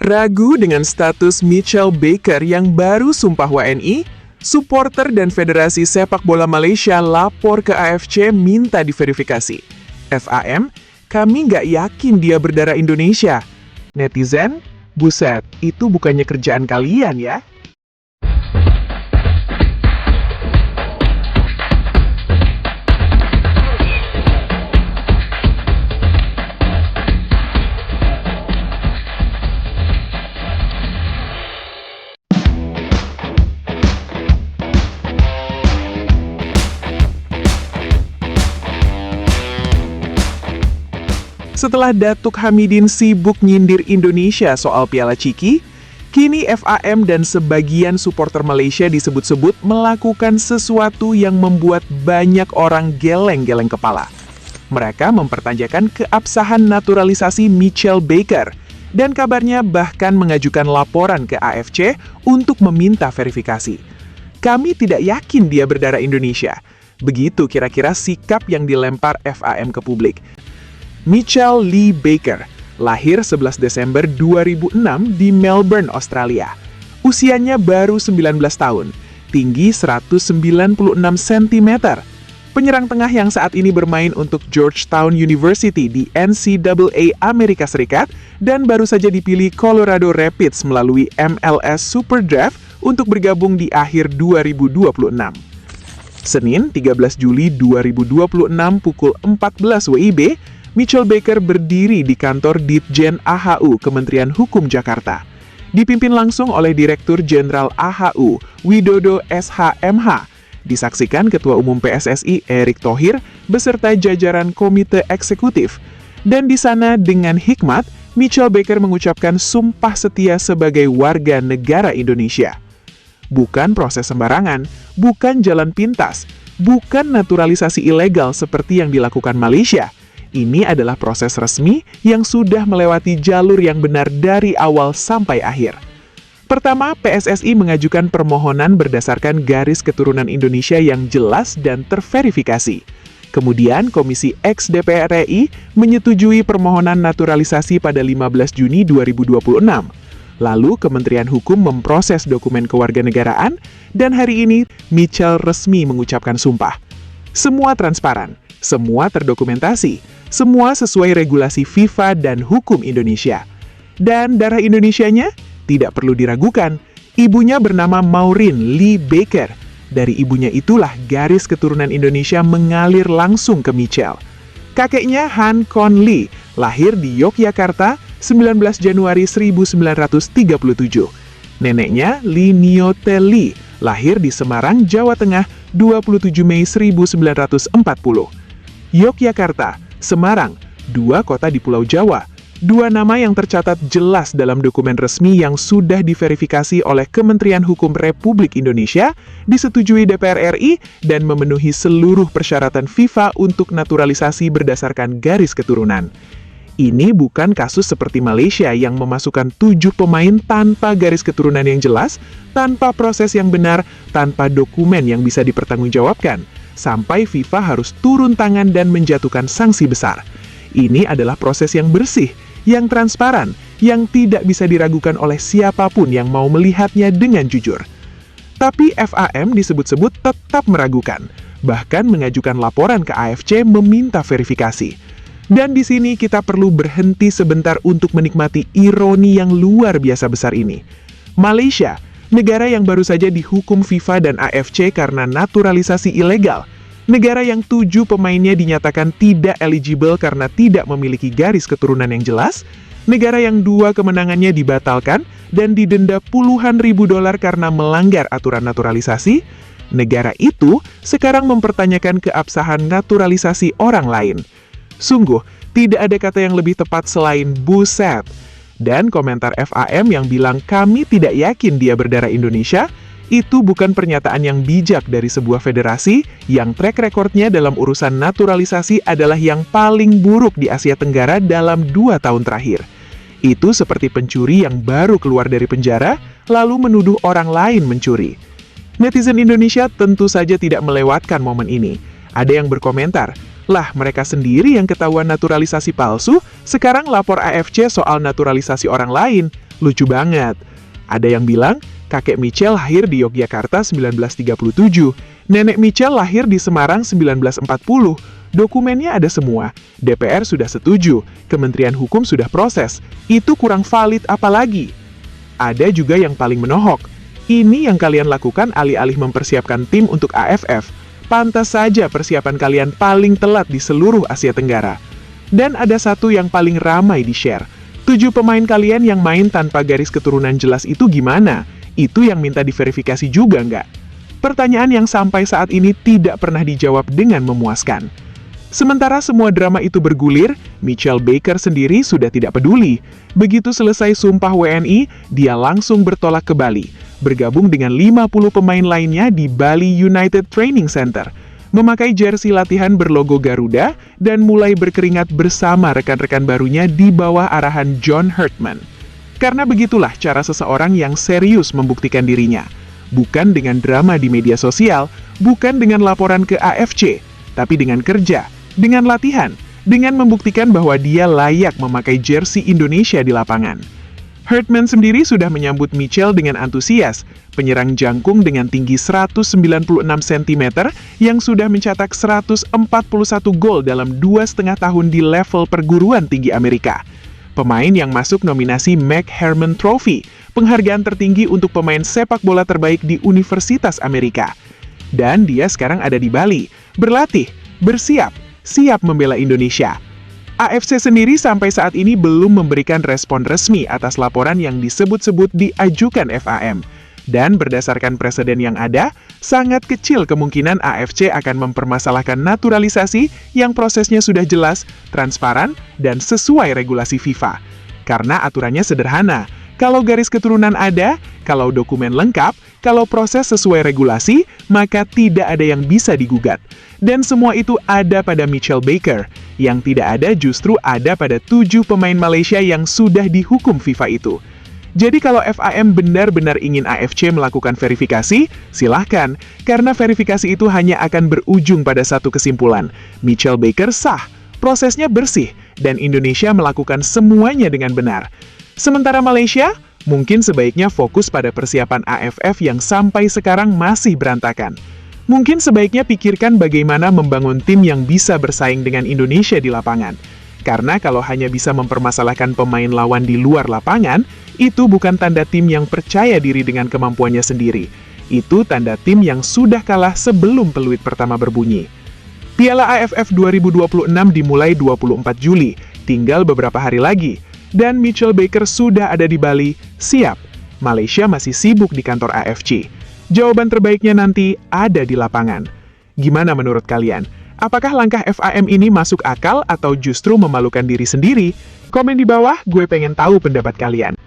Ragu dengan status Mitchell Baker yang baru sumpah WNI, supporter dan Federasi Sepak Bola Malaysia lapor ke AFC minta diverifikasi. FAM, kami nggak yakin dia berdarah Indonesia. Netizen, buset, itu bukannya kerjaan kalian ya? Setelah Datuk Hamidin sibuk nyindir Indonesia soal Piala Ciki, kini FAM dan sebagian supporter Malaysia disebut-sebut melakukan sesuatu yang membuat banyak orang geleng-geleng kepala. Mereka mempertanyakan keabsahan naturalisasi Mitchell Baker, dan kabarnya bahkan mengajukan laporan ke AFC untuk meminta verifikasi. Kami tidak yakin dia berdarah Indonesia. Begitu kira-kira sikap yang dilempar FAM ke publik. Mitchell Lee Baker, lahir 11 Desember 2006 di Melbourne, Australia. Usianya baru 19 tahun, tinggi 196 cm. Penyerang tengah yang saat ini bermain untuk Georgetown University di NCAA Amerika Serikat dan baru saja dipilih Colorado Rapids melalui MLS Super Draft untuk bergabung di akhir 2026. Senin, 13 Juli 2026 pukul 14 WIB, Mitchell Baker berdiri di kantor Ditjen AHU Kementerian Hukum Jakarta. Dipimpin langsung oleh Direktur Jenderal AHU, Widodo SHMH. Disaksikan Ketua Umum PSSI Erick Thohir beserta jajaran Komite Eksekutif. Dan di sana dengan hikmat, Mitchell Baker mengucapkan sumpah setia sebagai warga negara Indonesia. Bukan proses sembarangan, bukan jalan pintas, bukan naturalisasi ilegal seperti yang dilakukan Malaysia. Ini adalah proses resmi yang sudah melewati jalur yang benar dari awal sampai akhir. Pertama, PSSI mengajukan permohonan berdasarkan garis keturunan Indonesia yang jelas dan terverifikasi. Kemudian, Komisi X DPR RI menyetujui permohonan naturalisasi pada 15 Juni 2026. Lalu, Kementerian Hukum memproses dokumen kewarganegaraan, dan hari ini Mitchell resmi mengucapkan sumpah. Semua transparan, semua terdokumentasi, semua sesuai regulasi FIFA dan hukum Indonesia. Dan darah Indonesianya tidak perlu diragukan. Ibunya bernama Maureen Lee Baker. Dari ibunya itulah garis keturunan Indonesia mengalir langsung ke Mitchell. Kakeknya Han Kon Lee, lahir di Yogyakarta 19 Januari 1937. Neneknya Lee Nyote Lee, lahir di Semarang, Jawa Tengah 27 Mei 1940. Yogyakarta, Semarang, dua kota di Pulau Jawa, dua nama yang tercatat jelas dalam dokumen resmi yang sudah diverifikasi oleh Kementerian Hukum Republik Indonesia, disetujui DPR RI, dan memenuhi seluruh persyaratan FIFA untuk naturalisasi berdasarkan garis keturunan. Ini bukan kasus seperti Malaysia yang memasukkan 7 pemain tanpa garis keturunan yang jelas, tanpa proses yang benar, tanpa dokumen yang bisa dipertanggungjawabkan, sampai FIFA harus turun tangan dan menjatuhkan sanksi besar. Ini adalah proses yang bersih, yang transparan, yang tidak bisa diragukan oleh siapapun yang mau melihatnya dengan jujur. Tapi FAM disebut-sebut tetap meragukan, bahkan mengajukan laporan ke AFC meminta verifikasi. Dan di sini kita perlu berhenti sebentar untuk menikmati ironi yang luar biasa besar ini. Malaysia, negara yang baru saja dihukum FIFA dan AFC karena naturalisasi ilegal. Negara yang 7 pemainnya dinyatakan tidak eligible karena tidak memiliki garis keturunan yang jelas. Negara yang 2 kemenangannya dibatalkan dan didenda puluhan ribu dolar karena melanggar aturan naturalisasi. Negara itu sekarang mempertanyakan keabsahan naturalisasi orang lain. Sungguh, tidak ada kata yang lebih tepat selain buset. Dan komentar FAM yang bilang kami tidak yakin dia berdarah Indonesia, itu bukan pernyataan yang bijak dari sebuah federasi yang track recordnya dalam urusan naturalisasi adalah yang paling buruk di Asia Tenggara dalam 2 tahun terakhir. Itu seperti pencuri yang baru keluar dari penjara, lalu menuduh orang lain mencuri. Netizen Indonesia tentu saja tidak melewatkan momen ini. Ada yang berkomentar, lah mereka sendiri yang ketahuan naturalisasi palsu, sekarang lapor AFC soal naturalisasi orang lain. Lucu banget. Ada yang bilang, kakek Michelle lahir di Yogyakarta 1937, nenek Michelle lahir di Semarang 1940. Dokumennya ada semua. DPR sudah setuju, Kementerian Hukum sudah proses. Itu kurang valid apalagi. Ada juga yang paling menohok. Ini yang kalian lakukan alih-alih mempersiapkan tim untuk AFF. Pantas saja persiapan kalian paling telat di seluruh Asia Tenggara. Dan ada satu yang paling ramai di-share. 7 pemain kalian yang main tanpa garis keturunan jelas itu gimana? Itu yang minta diverifikasi juga nggak? Pertanyaan yang sampai saat ini tidak pernah dijawab dengan memuaskan. Sementara semua drama itu bergulir, Michelle Baker sendiri sudah tidak peduli. Begitu selesai sumpah WNI, dia langsung bertolak ke Bali, bergabung dengan 50 pemain lainnya di Bali United Training Center, memakai jersey latihan berlogo Garuda, dan mulai berkeringat bersama rekan-rekan barunya di bawah arahan John Herdman. Karena begitulah cara seseorang yang serius membuktikan dirinya. Bukan dengan drama di media sosial, bukan dengan laporan ke AFC, tapi dengan kerja, dengan latihan, dengan membuktikan bahwa dia layak memakai jersey Indonesia di lapangan. Herdman sendiri sudah menyambut Michelle dengan antusias, penyerang jangkung dengan tinggi 196 cm yang sudah mencetak 141 gol dalam 2,5 tahun di level perguruan tinggi Amerika. Pemain yang masuk nominasi McHerman Trophy, penghargaan tertinggi untuk pemain sepak bola terbaik di Universitas Amerika. Dan dia sekarang ada di Bali, berlatih, bersiap, siap membela Indonesia. AFC sendiri sampai saat ini belum memberikan respon resmi atas laporan yang disebut-sebut diajukan FAM. Dan berdasarkan preseden yang ada, sangat kecil kemungkinan AFC akan mempermasalahkan naturalisasi yang prosesnya sudah jelas, transparan, dan sesuai regulasi FIFA. Karena aturannya sederhana, kalau garis keturunan ada, kalau dokumen lengkap, kalau proses sesuai regulasi, maka tidak ada yang bisa digugat. Dan semua itu ada pada Michelle Baker. Yang tidak ada justru ada pada 7 pemain Malaysia yang sudah dihukum FIFA itu. Jadi kalau FAM benar-benar ingin AFC melakukan verifikasi, silahkan. Karena verifikasi itu hanya akan berujung pada satu kesimpulan. Michelle Baker sah, prosesnya bersih, dan Indonesia melakukan semuanya dengan benar. Sementara Malaysia, mungkin sebaiknya fokus pada persiapan AFF yang sampai sekarang masih berantakan. Mungkin sebaiknya pikirkan bagaimana membangun tim yang bisa bersaing dengan Indonesia di lapangan. Karena kalau hanya bisa mempermasalahkan pemain lawan di luar lapangan, itu bukan tanda tim yang percaya diri dengan kemampuannya sendiri. Itu tanda tim yang sudah kalah sebelum peluit pertama berbunyi. Piala AFF 2026 dimulai 24 Juli, tinggal beberapa hari lagi. Dan Michelle Baker sudah ada di Bali, siap. Malaysia masih sibuk di kantor AFC. Jawaban terbaiknya nanti ada di lapangan. Gimana menurut kalian? Apakah langkah FAM ini masuk akal atau justru memalukan diri sendiri? Komen di bawah, gue pengen tahu pendapat kalian.